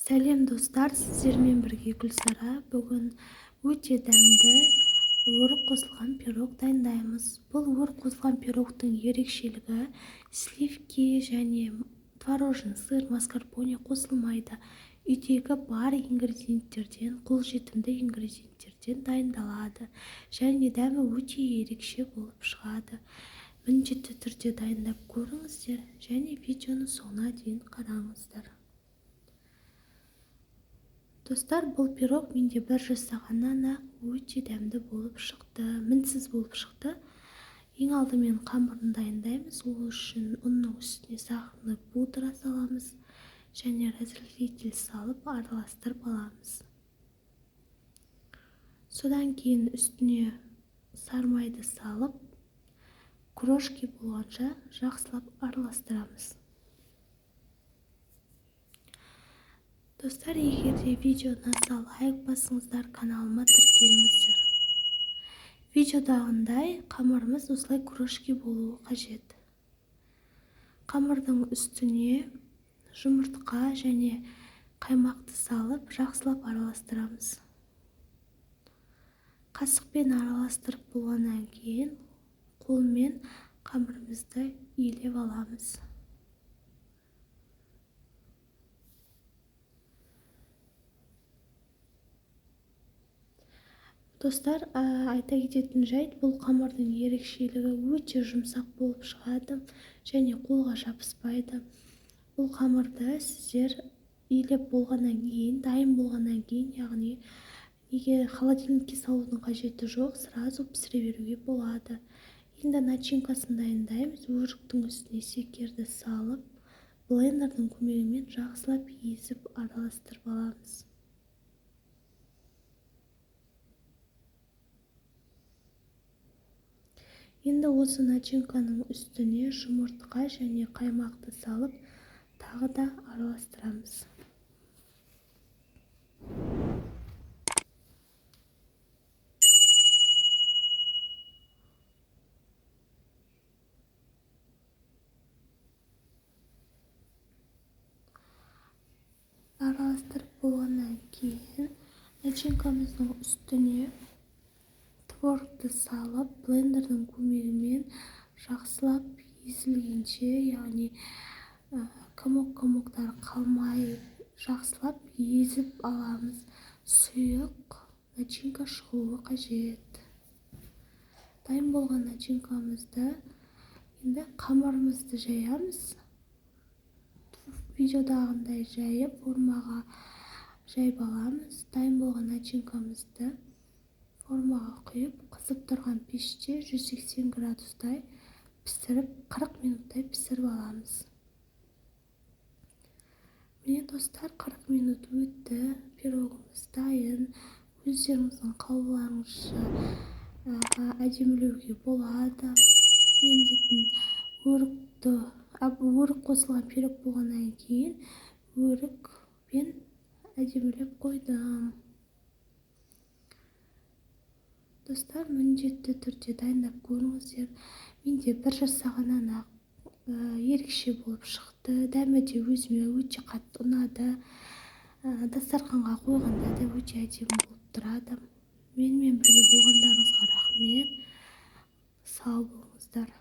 Сәлем достар, сіздермен бірге Гүлсара. Бүгін өте дәмді өрік қосылған пирог дайындаймыз. Бұл өрік қосылған пирогтың ерекшелігі сливки және творожный сыр, маскарпоне қосылмайды. Үйдегі бар ингредиенттерден, қолжетімді ингредиенттерден дайындалады және дәмі өте ерекше болып шығады. Міндетті түрде дайындап көріңіздер және видеоны соңына дейін қараңыздар. Достар, бұл пирог менде бір жасағаннан-ақ өте дәмді болып шықты, мінсіз болып шықты. Ең алдымен қамырын дайындаймыз. Ол үшін ұнның үстіне сахарный пудра саламыз және разрыхлитель салып араластырып аламыз. Содан кейін үстіне сармайды салып, крошки болғанша жақсылап араластырамыз. Достар, егер де видеоны лайк басыңыздар, каналыма тіркеліңіздер. Видеодағындай қамырымыз осылай крошки болуы қажет. Қамырдың үстіне жұмыртқа және қаймақты салып, жақсылап араластырамыз. Қасықпен араластырып болғаннан кейін қолмен қамырымызды иілеп аламыз. Достар, айта кететін жайт, бұл қамырдың ерекшелігі өте жұмсақ болып шығады және қолға жабыспайды. Бұл қамырды сіздер иілеп болғаннан кейін, дайын болғаннан кейін, яғни неге холодильникке салудың қажеті жоқ, сразу пісіре беруге болады. Енді начинкасын дайындаймыз. Өріктің үстіне секерді салып, блендердің көмегімен жақсылап езіп араластырып аламыз. Енді осы начинканың үстіне жұмыртқа және қаймақты салып, тағы да араластырамыз. Араластырып болғаннан кейін начинкамыздың үстіне творогты салып, блендердің көмегімен жақсылап езілгенше, яғни комок-комоктар қалмай жақсылап езіп аламыз. Сұйық начинка шығуы қажет. Дайын болған начинкамызды енді қамырымызды жаямыз. Видеодағындай жайып, формаға жайып аламыз. Дайын болған начинкамызды формаға құйып, қызып тұрған пеште 180 градустай пісіріп, 40 минуттай пісіріп аламыз. Міне достар, 40 минут өтті, пирогымыз дайын. Өздеріңіздің қалауларыңызша әдемілеуге болады. Мен дейтін өрік қосылған пирог болғаннан кейін өрікпен әдемілеп қойдым. Достар, міндетті түрде дайындап көріңіздер. Менде бір жасағаннан-ақ ерекше болып шықты. Дәмі де өзіме өте қатты ұнады. Дастарханға қойғанда да өте әдемі болып тұрады. Менімен бірге болғандарыңызға рахмет. Сау болыңыздар.